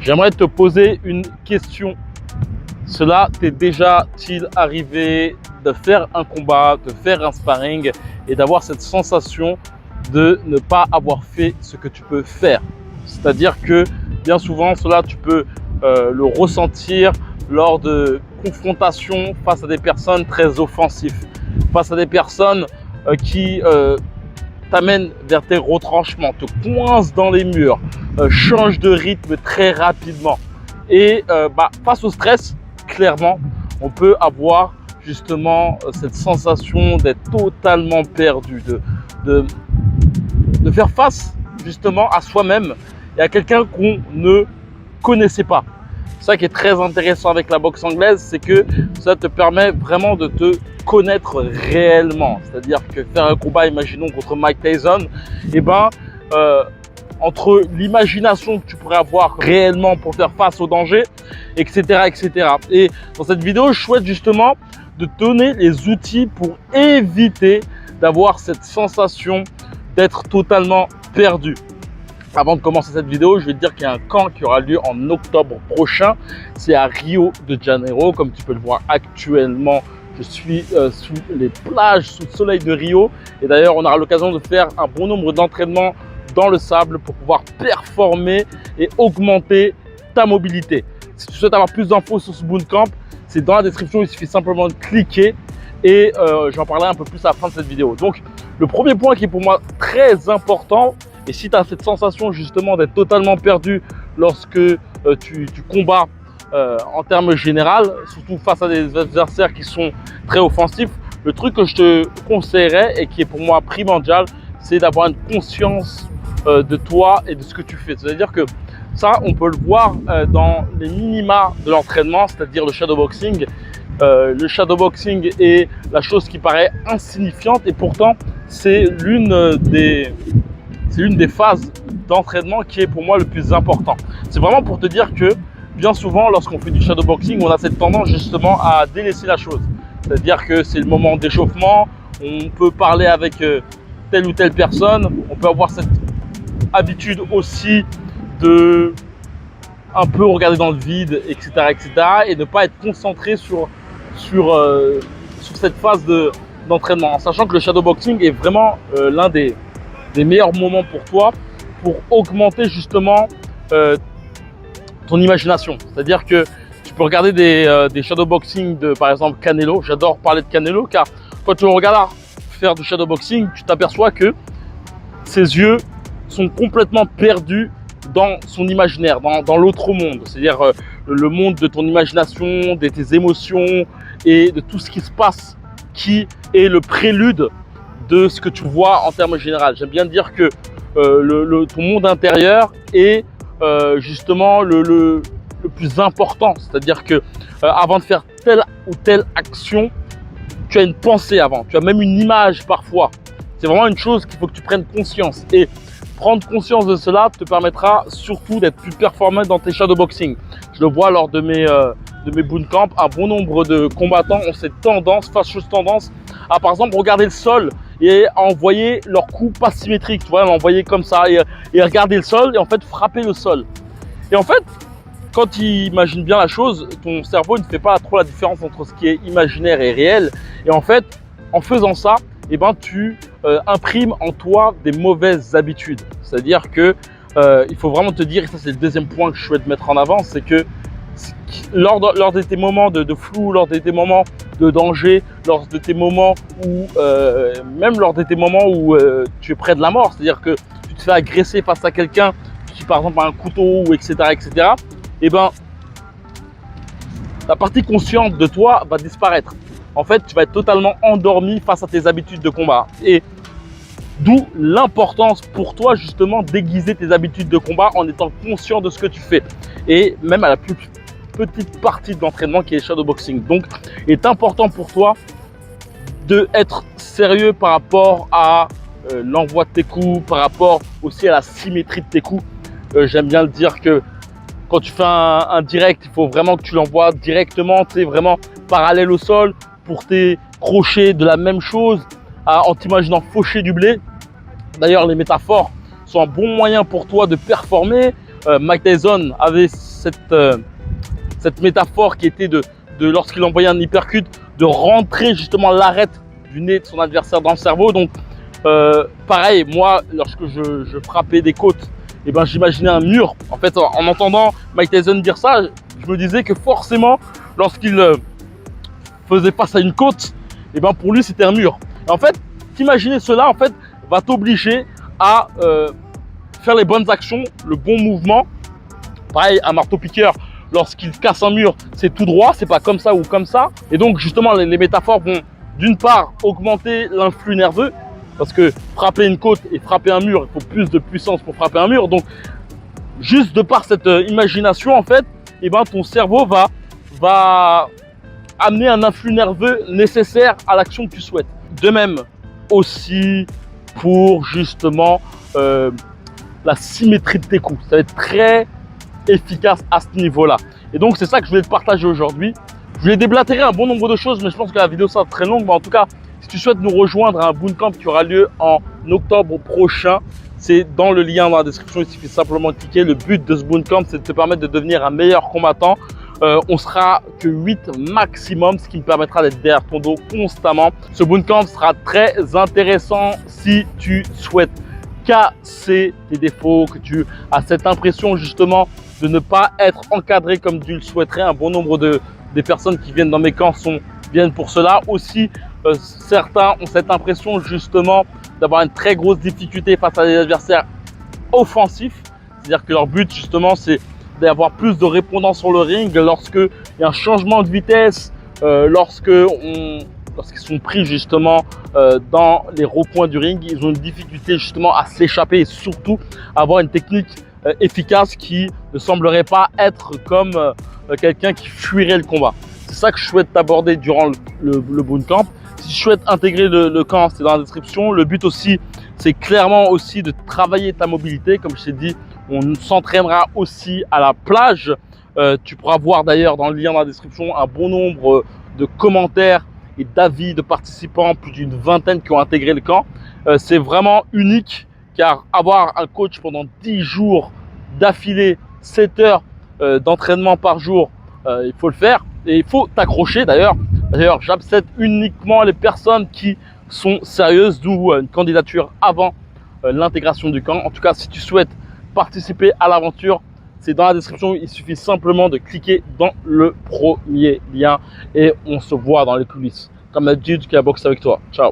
J'aimerais te poser une question. Cela t'est déjà-t-il arrivé de faire un combat, de faire un sparring et d'avoir cette sensation de ne pas avoir fait ce que tu peux faire? C'est-à-dire que bien souvent, cela tu peux le ressentir lors de confrontations face à des personnes très offensives, face à des personnes qui t'amènent vers tes retranchements, te coincent dans les murs, changent de rythme très rapidement. Et face au stress, clairement, on peut avoir justement cette sensation d'être totalement perdu, de faire face justement à soi-même et à quelqu'un qu'on ne connaissait pas. Ça qui est très intéressant avec la boxe anglaise, c'est que ça te permet vraiment de te connaître réellement. C'est-à-dire que faire un combat, imaginons contre Mike Tyson, entre l'imagination que tu pourrais avoir réellement pour faire face au danger, etc., etc. Et dans cette vidéo, je souhaite justement de te donner les outils pour éviter d'avoir cette sensation d'être totalement perdu. Avant de commencer cette vidéo, je vais te dire qu'il y a un camp qui aura lieu en octobre prochain. C'est à Rio de Janeiro. Comme tu peux le voir actuellement, je suis sous les plages, sous le soleil de Rio. Et d'ailleurs, on aura l'occasion de faire un bon nombre d'entraînements dans le sable pour pouvoir performer et augmenter ta mobilité. Si tu souhaites avoir plus d'infos sur ce bootcamp, c'est dans la description. Il suffit simplement de cliquer et j'en parlerai un peu plus à la fin de cette vidéo. Donc, le premier point qui est pour moi très important, et si tu as cette sensation justement d'être totalement perdu lorsque tu combats en termes généraux, surtout face à des adversaires qui sont très offensifs, le truc que je te conseillerais et qui est pour moi primordial, c'est d'avoir une conscience de toi et de ce que tu fais. C'est-à-dire que ça, on peut le voir dans les minima de l'entraînement, c'est-à-dire le shadowboxing. Le shadowboxing est la chose qui paraît insignifiante et pourtant c'est l'une des phases d'entraînement qui est pour moi le plus important. C'est vraiment pour te dire que bien souvent, lorsqu'on fait du shadowboxing, on a cette tendance justement à délaisser la chose. C'est-à-dire que c'est le moment d'échauffement, on peut parler avec telle ou telle personne, on peut avoir cette habitude aussi de un peu regarder dans le vide, etc., etc., et ne pas être concentré sur cette phase d'entraînement, en sachant que le shadowboxing est vraiment l'un des meilleurs moments pour toi pour augmenter justement ton imagination. C'est-à-dire que tu peux regarder des shadowboxing de par exemple Canelo. J'adore parler de Canelo car quand tu le regardes faire du shadowboxing, tu t'aperçois que ses yeux sont complètement perdus dans son imaginaire, dans l'autre monde. C'est-à-dire le monde de ton imagination, de tes émotions et de tout ce qui se passe qui est le prélude de ce que tu vois en termes généraux. J'aime bien dire que ton monde intérieur est justement le plus important. C'est-à-dire que avant de faire telle ou telle action, tu as une pensée avant, tu as même une image parfois. C'est vraiment une chose qu'il faut que tu prennes conscience. Et prendre conscience de cela te permettra surtout d'être plus performant dans tes shadowboxing. Je le vois lors de mes bootcamps, un bon nombre de combattants ont cette fâcheuse tendance à par exemple regarder le sol et à envoyer leurs coups pas symétriques, tu vois, l'envoyer comme ça et regarder le sol et en fait frapper le sol. Et en fait, quand tu imagines bien la chose, ton cerveau ne fait pas trop la différence entre ce qui est imaginaire et réel. Et en fait, en faisant ça, tu imprimes en toi des mauvaises habitudes. C'est-à-dire que il faut vraiment te dire, et ça c'est le deuxième point que je souhaite mettre en avant, c'est que lors de tes moments de flou, lors de tes moments de danger, lors de tes moments où, même lors de tes moments où tu es près de la mort, c'est-à-dire que tu te fais agresser face à quelqu'un qui par exemple a un couteau, etc., etc., la partie consciente de toi va disparaître. En fait, tu vas être totalement endormi face à tes habitudes de combat. Et d'où l'importance pour toi justement d'aiguiser tes habitudes de combat en étant conscient de ce que tu fais. Et même à la plus petite partie de l'entraînement qui est le shadowboxing. Donc, il est important pour toi d'être sérieux par rapport à l'envoi de tes coups, par rapport aussi à la symétrie de tes coups. J'aime bien le dire que quand tu fais un direct, il faut vraiment que tu l'envoies directement, tu sais, vraiment parallèle au sol pour tes crochets de la même chose, en t'imaginant faucher du blé. D'ailleurs, les métaphores sont un bon moyen pour toi de performer. Mike Tyson avait cette métaphore qui était de lorsqu'il envoyait un uppercut, de rentrer justement l'arête du nez de son adversaire dans le cerveau. Donc pareil, moi lorsque je frappais des côtes, et ben j'imaginais un mur. En fait, en entendant Mike Tyson dire ça, je me disais que forcément lorsqu'il faisait face à une côte, et ben pour lui c'était un mur. Et en fait, t'imaginer cela en fait va t'obliger à faire les bonnes actions, le bon mouvement. Pareil, un marteau-piqueur, lorsqu'il casse un mur, c'est tout droit, c'est pas comme ça ou comme ça. Et donc justement, les métaphores vont d'une part augmenter l'influx nerveux, parce que frapper une côte et frapper un mur, il faut plus de puissance pour frapper un mur. Donc juste de par cette imagination, en fait, et ben, ton cerveau va amener un influx nerveux nécessaire à l'action que tu souhaites. De même aussi pour justement la symétrie de tes coups. Ça va être très efficace à ce niveau-là. Et donc, c'est ça que je voulais te partager aujourd'hui. Je voulais déblatérer un bon nombre de choses, mais je pense que la vidéo sera très longue. Mais en tout cas, si tu souhaites nous rejoindre à un bootcamp qui aura lieu en octobre prochain, c'est dans le lien dans la description. Il suffit simplement de cliquer. Le but de ce bootcamp, c'est de te permettre de devenir un meilleur combattant. On sera que 8 maximum, ce qui me permettra d'être derrière ton dos constamment. Ce bootcamp sera très intéressant si tu souhaites casser tes défauts, que tu as cette impression justement de ne pas être encadré comme tu le souhaiterais. Un bon nombre des personnes qui viennent dans mes camps viennent pour cela. Aussi, certains ont cette impression justement d'avoir une très grosse difficulté face à des adversaires offensifs. C'est-à-dire que leur but justement c'est d'avoir plus de répondants sur le ring lorsqu'il y a un changement de vitesse, lorsqu'ils sont pris justement dans les recoins du ring, ils ont une difficulté justement à s'échapper et surtout avoir une technique efficace qui ne semblerait pas être comme quelqu'un qui fuirait le combat. C'est ça que je souhaite t'aborder durant le bootcamp. Si tu souhaites intégrer le camp, c'est dans la description. Le but aussi, c'est clairement aussi de travailler ta mobilité. Comme je t'ai dit, on s'entraînera aussi à la plage. Tu pourras voir d'ailleurs dans le lien dans la description un bon nombre de commentaires et d'avis de participants, plus d'une vingtaine qui ont intégré le camp. C'est vraiment unique car avoir un coach pendant 10 jours d'affilée, 7 heures d'entraînement par jour, il faut le faire et il faut t'accrocher d'ailleurs. D'ailleurs, j'accepte uniquement les personnes qui sont sérieuses, d'où une candidature avant l'intégration du camp. En tout cas, si tu souhaites participer à l'aventure, c'est dans la description. Il suffit simplement de cliquer dans le premier lien et on se voit dans les coulisses. Comme d'habitude, qui a boxé avec toi. Ciao.